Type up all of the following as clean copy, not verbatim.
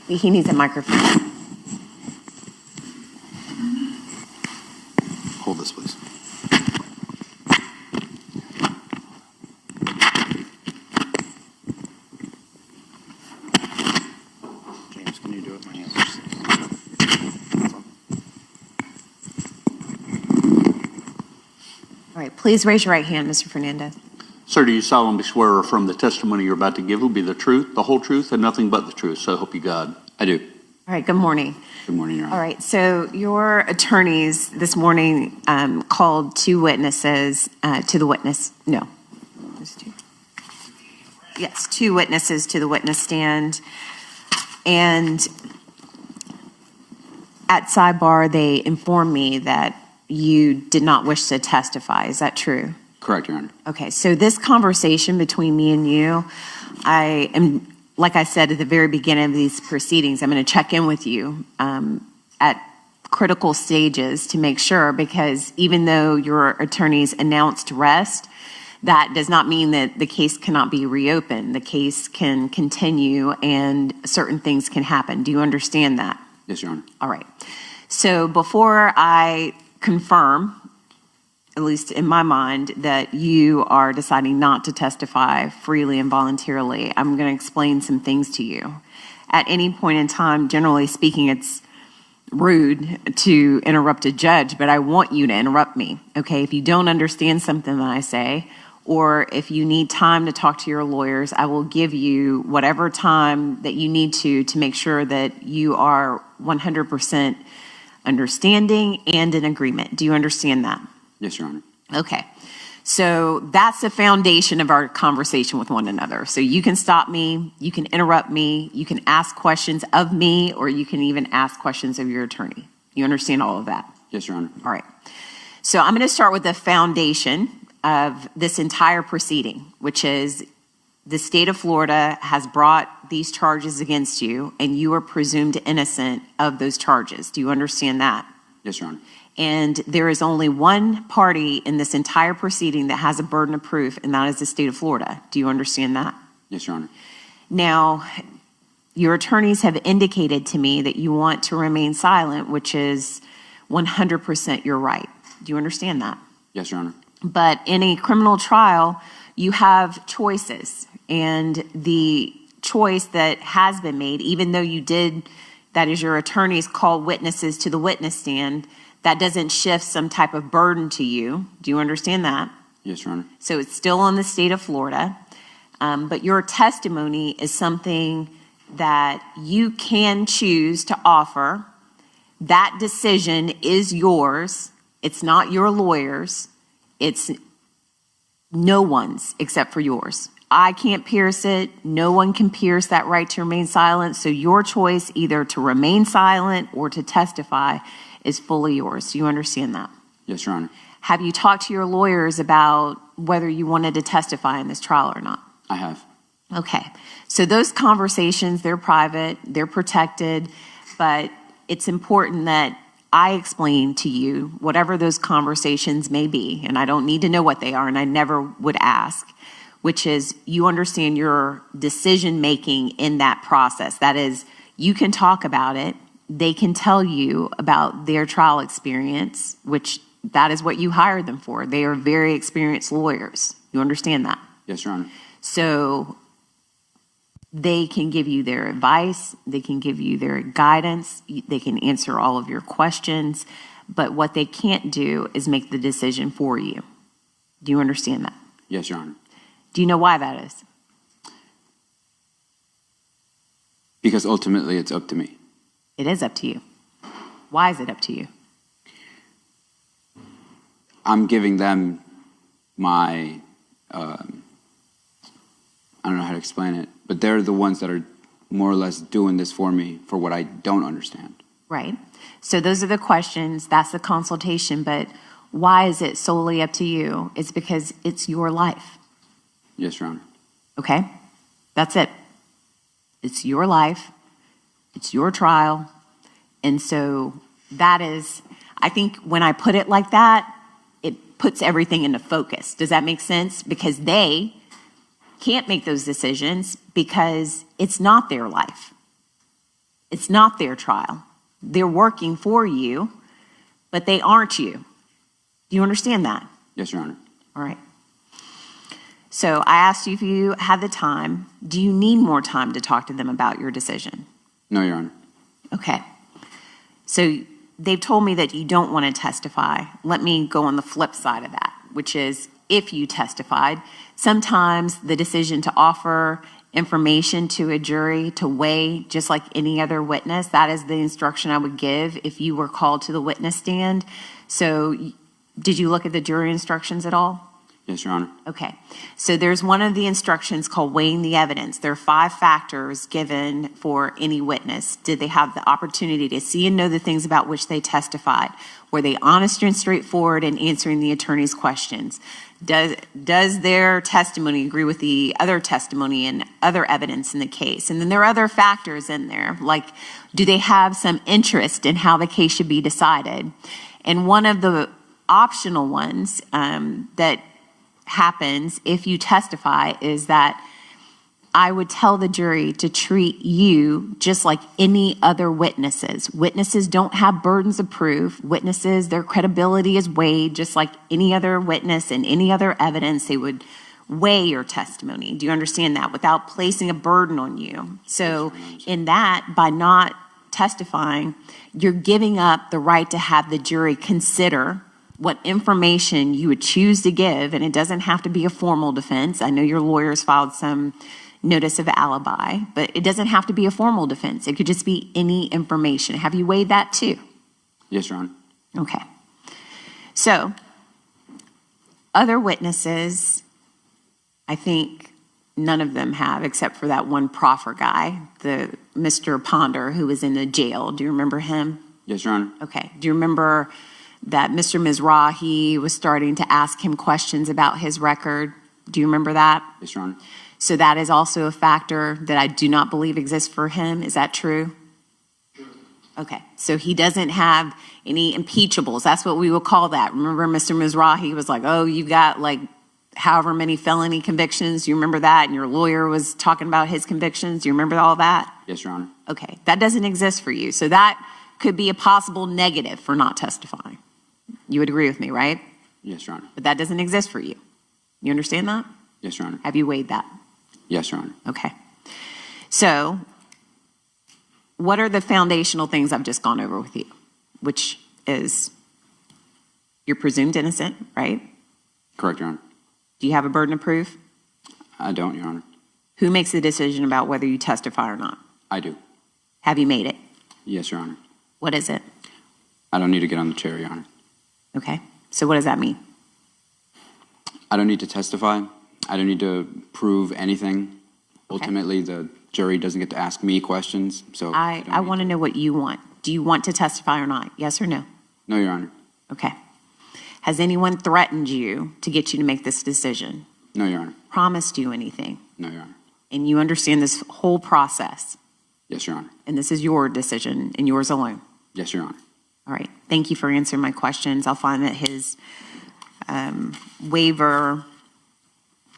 He needs a microphone. Hold this, please. James, can you do it? My hands are sick. All right, please raise your right hand, Mr. Fernandez. Sir, do you solemnly swear or affirm the testimony you're about to give will be the truth, the whole truth, and nothing but the truth? So help you God. I do. All right, good morning. Good morning, Your Honor. All right, so your attorneys this morning called two witnesses to the witness, no. There's two. Yes, two witnesses to the witness stand. And at sidebar, they informed me that you did not wish to testify. Is that true? Correct, Your Honor. Okay, so this conversation between me and you, I am, like I said at the very beginning of these proceedings, I'm going to check in with you at critical stages to make sure, because even though your attorneys announced rest, that does not mean that the case cannot be reopened. The case can continue and certain things can happen. Do you understand that? Yes, Your Honor. All right. So before I confirm, at least in my mind, that you are deciding not to testify freely and voluntarily, I'm going to explain some things to you. At any point in time, generally speaking, it's rude to interrupt a judge, but I want you to interrupt me, okay? If you don't understand something that I say, or if you need time to talk to your lawyers, I will give you whatever time that you need to make sure that you are 100% understanding and in agreement. Do you understand that? Yes, Your Honor. Okay. So that's the foundation of our conversation with one another. So you can stop me, you can interrupt me, you can ask questions of me, or you can even ask questions of your attorney. You understand all of that? Yes, Your Honor. All right. So I'm going to start with the foundation of this entire proceeding, which is the state of Florida has brought these charges against you, and you are presumed innocent of those charges. Do you understand that? Yes, Your Honor. And there is only one party in this entire proceeding that has a burden of proof, and that is the state of Florida. Do you understand that? Yes, Your Honor. Now, your attorneys have indicated to me that you want to remain silent, which is 100% your right. Do you understand that? Yes, Your Honor. But in a criminal trial, you have choices, and the choice that has been made, even though you did, that is your attorneys call witnesses to the witness stand, that doesn't shift some type of burden to you. Do you understand that? Yes, Your Honor. So it's still on the state of Florida, but your testimony is something that you can choose to offer. That decision is yours. It's not your lawyer's. It's no one's except for yours. I can't pierce it. No one can pierce that right to remain silent. So your choice either to remain silent or to testify is fully yours. Do you understand that? Yes, Your Honor. Have you talked to your lawyers about whether you wanted to testify in this trial or not? I have. Okay. So those conversations, they're private, they're protected, but it's important that I explain to you whatever those conversations may be, and I don't need to know what they are, and I never would ask, which is you understand your decision-making in that process. That is, you can talk about it. They can tell you about their trial experience, which that is what you hired them for. They are very experienced lawyers. You understand that? Yes, Your Honor. So they can give you their advice. They can give you their guidance. They can answer all of your questions. But what they can't do is make the decision for you. Do you understand that? Yes, Your Honor. Do you know why that is? Because ultimately it's up to me. It is up to you. Why is it up to you? I'm giving them my, I don't know how to explain it, but they're the ones that are more or less doing this for me for what I don't understand. Right. So those are the questions. That's the consultation. But why is it solely up to you? It's because it's your life. Yes, Your Honor. Okay? That's it. It's your life. It's your trial. And so that is, I think when I put it like that, it puts everything into focus. Does that make sense? Because they can't make those decisions because it's not their life. It's not their trial. They're working for you, but they aren't you. Do you understand that? Yes, Your Honor. All right. So I asked you if you had the time. Do you need more time to talk to them about your decision? No, Your Honor. Okay. So they've told me that you don't want to testify. Let me go on the flip side of that, which is if you testified, sometimes the decision to offer information to a jury to weigh just like any other witness, that is the instruction I would give if you were called to the witness stand. So did you look at the jury instructions at all? Yes, Your Honor. Okay. So there's one of the instructions called weighing the evidence. There are 5 factors given for any witness. Did they have the opportunity to see and know the things about which they testified? Were they honest and straightforward in answering the attorney's questions? Does their testimony agree with the other testimony and other evidence in the case? And then there are other factors in there, like do they have some interest in how the case should be decided? And one of the optional ones that happens if you testify is that I would tell the jury to treat you just like any other witnesses. Witnesses don't have burdens of proof. Witnesses, their credibility is weighed just like any other witness and any other evidence. They would weigh your testimony. Do you understand that? Without placing a burden on you. So in that, by not testifying, you're giving up the right to have the jury consider what information you would choose to give, and it doesn't have to be a formal defense. I know your lawyers filed some notice of alibi, but it doesn't have to be a formal defense. It could just be any information. Have you weighed that too? Yes, Your Honor. Okay. So, other witnesses, I think none of them have, except for that one proffer guy, the Mr. Ponder, who was in the jail. Do you remember him? Yes, Your Honor. Okay. Do you remember that Mr. Mizrahi was starting to ask him questions about his record? Do you remember that? Yes, Your Honor. So that is also a factor that I do not believe exists for him. Is that true? Okay. So he doesn't have any impeachables. That's what we would call that. Remember Mr. Mizrahi was like, oh, you've got like however many felony convictions. You remember that? And your lawyer was talking about his convictions. Do you remember all that? Yes, Your Honor. Okay. That doesn't exist for you. So that could be a possible negative for not testifying. You would agree with me, right? Yes, Your Honor. But that doesn't exist for you. You understand that? Yes, Your Honor. Have you weighed that? Yes, Your Honor. Okay. So what are the foundational things I've just gone over with you? Which is you're presumed innocent, right? Correct, Your Honor. Do you have a burden of proof? I don't, Your Honor. Who makes the decision about whether you testify or not? I do. Have you made it? Yes, Your Honor. What is it? I don't need to get on the chair, Your Honor. Okay. So what does that mean? I don't need to testify. I don't need to prove anything. Okay. Ultimately, the jury doesn't get to ask me questions, so I want to know what you want. Do you want to testify or not? Yes or no? No, Your Honor. Okay. Has anyone threatened you to get you to make this decision? No, Your Honor. Promised you anything? No, Your Honor. And you understand this whole process? Yes, Your Honor. And this is your decision and yours alone? Yes, Your Honor. All right. Thank you for answering my questions. I'll find that his waiver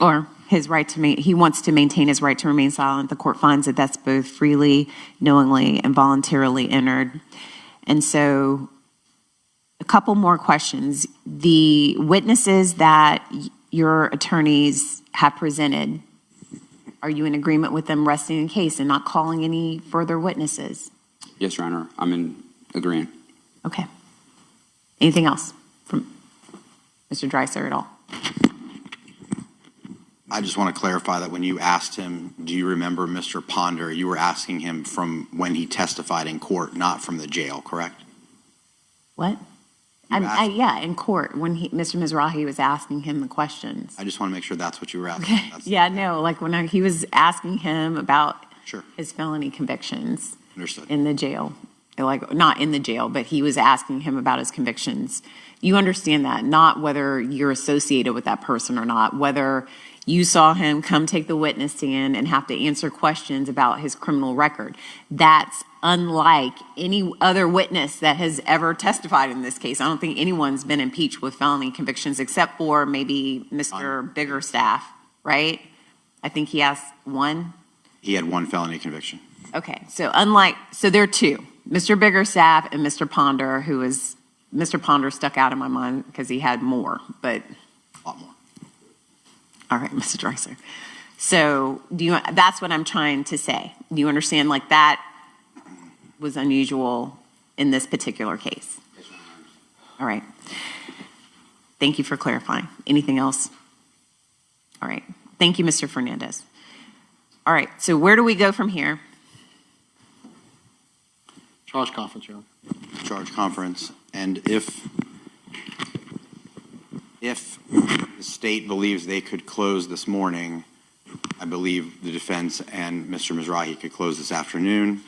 or his right to he wants to maintain his right to remain silent. The court finds that that's both freely, knowingly, and voluntarily entered. And so a couple more questions. The witnesses that your attorneys have presented, are you in agreement with them resting in case and not calling any further witnesses? Yes, Your Honor. I'm in agreement. Okay. Anything else from Mr. Dreiser at all? I just want to clarify that when you asked him, do you remember Mr. Ponder, you were asking him from when he testified in court, not from the jail, correct? What? Yeah, in court, when Mr. Mizrahi was asking him the questions. I just want to make sure that's what you were asking. Yeah, no, like when he was asking him about Sure. his felony convictions Understood. in the jail. Like, not in the jail, but he was asking him about his convictions. You understand that, not whether you're associated with that person or not, whether you saw him come take the witness stand and have to answer questions about his criminal record. That's unlike any other witness that has ever testified in this case. I don't think anyone's been impeached with felony convictions except for maybe Mr. Biggerstaff, right? I think he has one. He had one felony conviction. Okay, so there are two, Mr. Biggerstaff and Mr. Ponder, Mr. Ponder stuck out in my mind because he had more, but. A lot more. All right, Mr. Dreiser. So that's what I'm trying to say. Do you understand, like, that was unusual in this particular case? All right. Thank you for clarifying. Anything else? All right. Thank you, Mr. Fernandez. All right, so where do we go from here? Charge conference, Your Honor. Charge conference, and if the state believes they could close this morning, I believe the defense and Mr. Mizrahi could close this afternoon.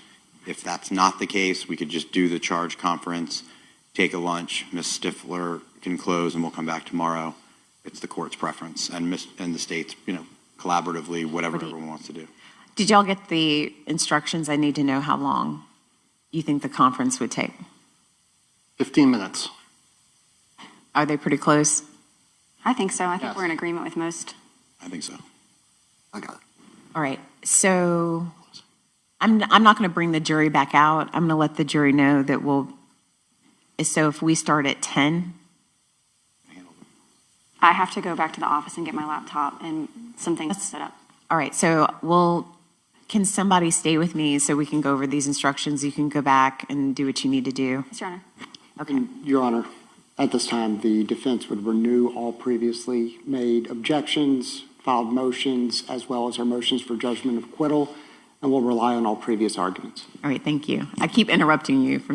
If that's not the case, we could just do the charge conference, take a lunch, Ms. Stifler can close, and we'll come back tomorrow. It's the court's preference, and the state's, collaboratively, whatever everyone wants to do. Did y'all get the instructions? I need to know how long you think the conference would take. 15 minutes. Are they pretty close? I think so. I think Yes. we're in agreement with most. I think so. I got it. All right, so I'm not going to bring the jury back out. I'm going to let the jury know that so if we start at 10, I have to go back to the office and get my laptop and some things set up. all right, so can somebody stay with me so we can go over these instructions? You can go back and do what you need to do. Mr. Honor. Okay. Your Honor, at this time, the defense would renew all previously made objections, filed motions, as well as our motions for judgment of acquittal, and will rely on all previous arguments. All right, thank you. I keep interrupting you from